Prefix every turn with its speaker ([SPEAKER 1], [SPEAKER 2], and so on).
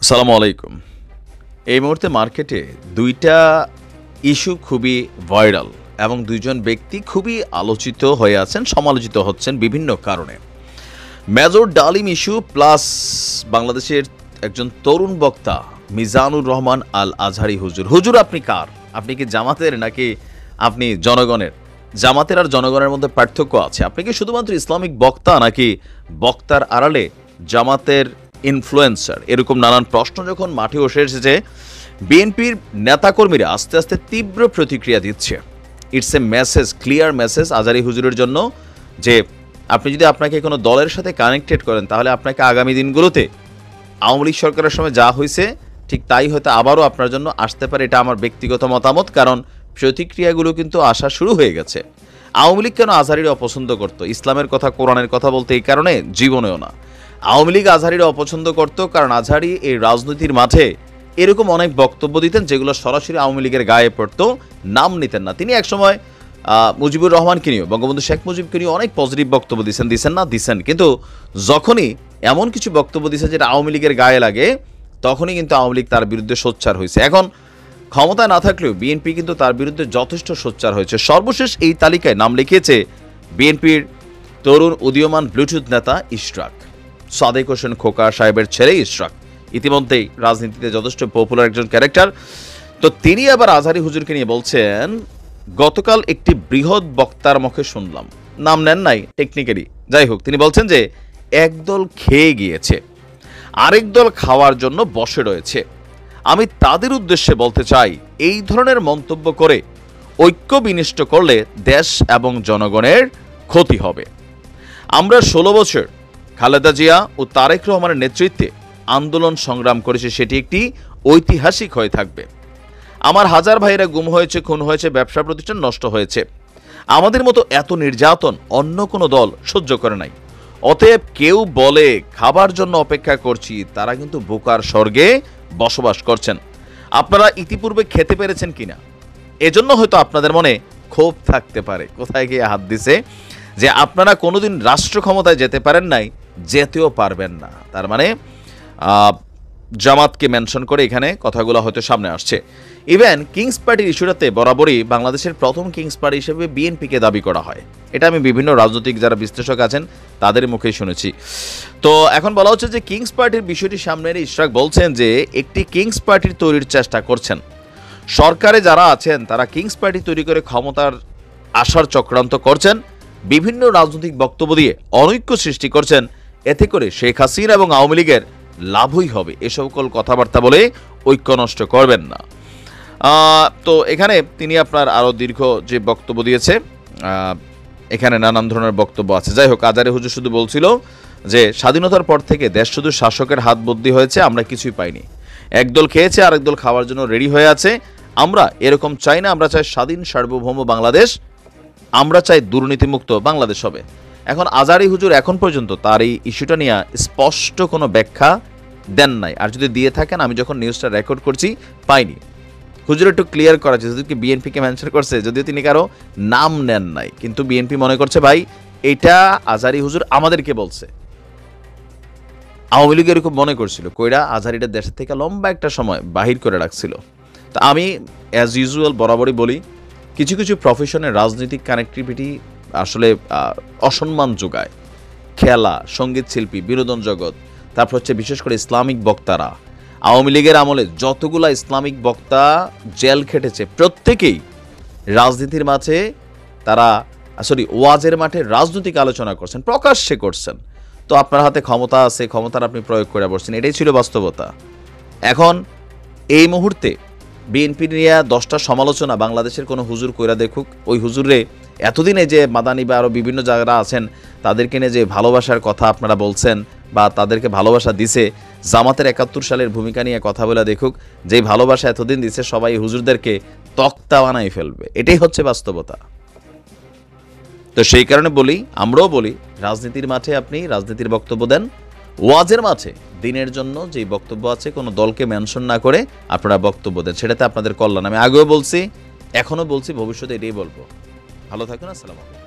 [SPEAKER 1] আসসালামু আলাইকুম। এই মুহূর্তে মার্কেটে ২টা ইস্যু খুবই ভাইরাল এবং ২ জন ব্যক্তি খুবই আলোচিত হয়ে আছেন, সমালোচিত হচ্ছেন বিভিন্ন কারণে। মেজর ডালিম ইস্যু প্লাস বাংলাদেশের একজন তরুণ বক্তা মিজানুর রহমান আল আজহারি হুজুর। হুজুর আপনি কার? আপনি কি জামাতের নাকি আপনি জনগণের? জামাতের আর জনগণের মধ্যে পার্থক্য আছে। আপনি কি শুধুমাত্র ইসলামিক বক্তা নাকি বক্তার আড়ালে জামাতের ইনফ্লুয়েন্সার? এরকম নানান প্রশ্ন যখন মাঠে বসে এসেছে, বিএনপির নেতাকর্মীরা আস্তে আস্তে তীব্র প্রতিক্রিয়া দিচ্ছে। It's a message, clear message Azhari হুজুরের জন্য যে আপনি যদি আপনাকে কোনো দলের সাথে কানেক্টেড করেন তাহলে আপনাকে আগামী দিনগুলোতে আওয়ামী লীগ সরকারের সময় যা হয়েছে ঠিক তাই হয়তো আবারও আপনার জন্য আসতে পারে। এটা আমার ব্যক্তিগত মতামত, কারণ প্রতিক্রিয়াগুলো কিন্তু আসা শুরু হয়ে গেছে। আওয়ামী লীগ কেন আজহারিরা অপছন্দ করতো? ইসলামের কথা, কোরআনের কথা বলতে এই কারণে, জীবনেও না। আওয়ামী লীগ আজহারিরা অপছন্দ করত কারণ আজহারি এই রাজনীতির মাঠে এরকম অনেক বক্তব্য দিতেন যেগুলো সরাসরি আওয়ামী লীগের গায়ে পড়তো, নাম নিতেন না। তিনি একসময় মুজিবুর রহমানকে নিয়েও, বঙ্গবন্ধু শেখ মুজিবকে নিয়ে অনেক পজিটিভ বক্তব্য দিচ্ছেন, কিন্তু যখনই এমন কিছু বক্তব্য দিচ্ছেন যেটা আওয়ামী লীগের গায়ে লাগে, তখনই কিন্তু আওয়ামী লীগ তার বিরুদ্ধে সোচ্চার হয়েছে। এখন ক্ষমতায় না থাকলেও বিএনপি কিন্তু তার বিরুদ্ধে যথেষ্ট সোচ্চার হয়েছে। সর্বশেষ এই তালিকায় নাম লিখিয়েছে বিএনপির তরুণ উদীয়মান ব্লুটুথ নেতা ইশরাক, সাদেক হোসেন খোকা সাহেবের ছেলে ইশরাক। ইতিমধ্যেই রাজনীতিতে যথেষ্ট পপুলার একজন ক্যারেক্টার। তো তিনি আবার আজহারি হুজুরকে নিয়ে বলছেন, গতকাল একটি বৃহৎ বক্তার মুখে শুনলাম, নাম নেন নাই টেকনিক্যালি, যাই হোক, তিনি বলছেন যে একদল খেয়ে গিয়েছে, আরেক দল খাওয়ার জন্য বসে রয়েছে। আমি তাদের উদ্দেশ্যে বলতে চাই, এই ধরনের মন্তব্য করে ঐক্য বিনষ্ট করলে দেশ এবং জনগণের ক্ষতি হবে। আমরা ১৬ বছর খালেদা জিয়া ও তারেক রহমানের নেতৃত্বে আন্দোলন সংগ্রাম করেছে, সেটি একটি ঐতিহাসিক হয়ে থাকবে। আমার হাজার ভাইয়েরা গুম হয়েছে, খুন হয়েছে, ব্যবসা প্রতিষ্ঠান নষ্ট হয়েছে। আমাদের মতো এত নির্যাতন অন্য কোনো দল সহ্য করে নাই। অতএব কেউ বলে খাবার জন্য অপেক্ষা করছি, তারা কিন্তু বোকার স্বর্গে বসবাস করছেন। আপনারা ইতিপূর্বে খেতে পেরেছেন কিনা, এজন্য হয়তো আপনাদের মনে ক্ষোভ থাকতে পারে। কোথায় গিয়ে হাত দিছে যে আপনারা কোনোদিন রাষ্ট্র ক্ষমতায় যেতে পারেন নাই, যেতেও পারবেন না। তার মানে জামাতকে মেনশন করে এখানে কথাগুলো হয়তো সামনে আসছে। ইভেন কিংস পার্টির ইস্যুটাতে বরাবরই বাংলাদেশের প্রথম কিংস পার্টি হিসেবে বিএনপিকে দাবি করা হয়। এটা আমি বিভিন্ন রাজনৈতিক যারা বিশ্লেষক আছেন তাদের মুখেই শুনেছি। তো এখন বলা হচ্ছে যে কিংস পার্টির বিষয়টি সামনে এনে ইশরাক বলছেন যে একটি কিংস পার্টির তৈরির চেষ্টা করছেন। সরকারে যারা আছেন তারা কিংস পার্টি তৈরি করে ক্ষমতার আসার চক্রান্ত করছেন, বিভিন্ন রাজনৈতিক বক্তব্য দিয়ে অনৈক্য সৃষ্টি করছেন। এতে করে শেখ হাসিনা এবং আওয়ামী লীগের লাভই হবে। এ সকল কথাবার্তা বলে ঐক্য নষ্ট করবেন না। তো এখানে তিনি আপনার আরও দীর্ঘ যে বক্তব্য দিয়েছে, এখানে নানান ধরনের বক্তব্য আছে। যাই হোক, আজহারি হুজুর শুধু বলছিল যে স্বাধীনতার পর থেকে দেশ শুধু শাসকের হাত বদলি হয়েছে, আমরা কিছুই পাইনি। একদল খেয়েছে, আরেক দল খাওয়ার জন্য রেডি হয়ে আছে। আমরা এরকম চাই না। আমরা চাই স্বাধীন সার্বভৌম বাংলাদেশ, আমরা চাই দুর্নীতিমুক্ত বাংলাদেশ হবে। এখন আজহারি হুজুর এখন পর্যন্ত তার এই ইস্যুটা নিয়ে স্পষ্ট কোনো ব্যাখ্যা দেন নাই, আর যদি দিয়ে থাকেন আমি যখন নিউজটা রেকর্ড করছি পাইনি। হুজুর একটু ক্লিয়ার করা আছে, যদি বিএনপিকে মেনশন করছে, যদিও তিনি কারো নাম নেন নাই, কিন্তু বিএনপি মনে করছে ভাই এটা আজহারি হুজুর আমাদেরকে বলছে। আওয়ামী লীগ এরকম মনে করছিল, কইরা আজহারিটা দেশের থেকে লম্বা একটা সময় বাহির করে রাখছিল। তা আমি অ্যাজ ইউজুয়াল বরাবরই বলি, কিছু কিছু প্রফেশনের রাজনৈতিক কানেক্টিভিটি আসলে অসম্মান যোগায়। খেলা, সঙ্গীত শিল্পী, বিনোদন জগৎ, তারপর হচ্ছে বিশেষ করে ইসলামিক বক্তারা। আওয়ামী লীগের আমলে যতগুলা ইসলামিক বক্তা জেল খেটেছে প্রত্যেকেই রাজনীতির মাঝে তারা ওয়াজের মাঠে রাজনৈতিক আলোচনা করছেন, প্রকাশ্যে করছেন। তো আপনার হাতে ক্ষমতা আছে, ক্ষমতার আপনি প্রয়োগ করে বসছেন, এটাই ছিল বাস্তবতা। এখন এই মুহূর্তে বিএনপি নিয়ে 10টা সমালোচনা বাংলাদেশের কোনো হুজুর কইরা দেখুক, ওই হুজুরে এতদিনে যে মাদানি বা আরও বিভিন্ন জায়গারা আছেন তাদেরকে নিয়ে যে ভালোবাসার কথা আপনারা বলছেন বা তাদেরকে ভালোবাসা দিছে, জামাতের 71 সালের ভূমিকা নিয়ে কথা বলে দেখুক, যেই ভালোবাসা এতদিন দিছে সবাই হুজুরদেরকে তক্তা বানাই ফেলবে। এটাই হচ্ছে বাস্তবতা। তো সেই কারণে বলি, আমরাও বলি, রাজনীতির মাঠে আপনি রাজনীতির বক্তব্য দেন, ওয়াজের মাঠে দিনের জন্য যে বক্তব্য আছে কোনো দলকে মেনশন না করে আপনারা বক্তব্য দেন, সেটাতে আপনাদের কল্যাণ। আমি আগেও বলছি, এখনও বলছি, ভবিষ্যতে এটাই বলবো। ভালো থাকুন। আসসালামু আলাইকুম।